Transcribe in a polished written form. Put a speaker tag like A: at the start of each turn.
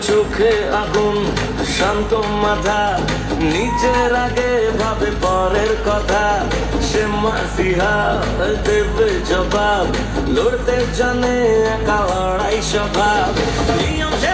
A: চোখে আগুন শান্ত মাথা নিজের আগে ভাবে পরের কথা সে মাসিহা দেবে জবাব লড়তে জানে একা লড়াই স্বভাব নিয়ম সে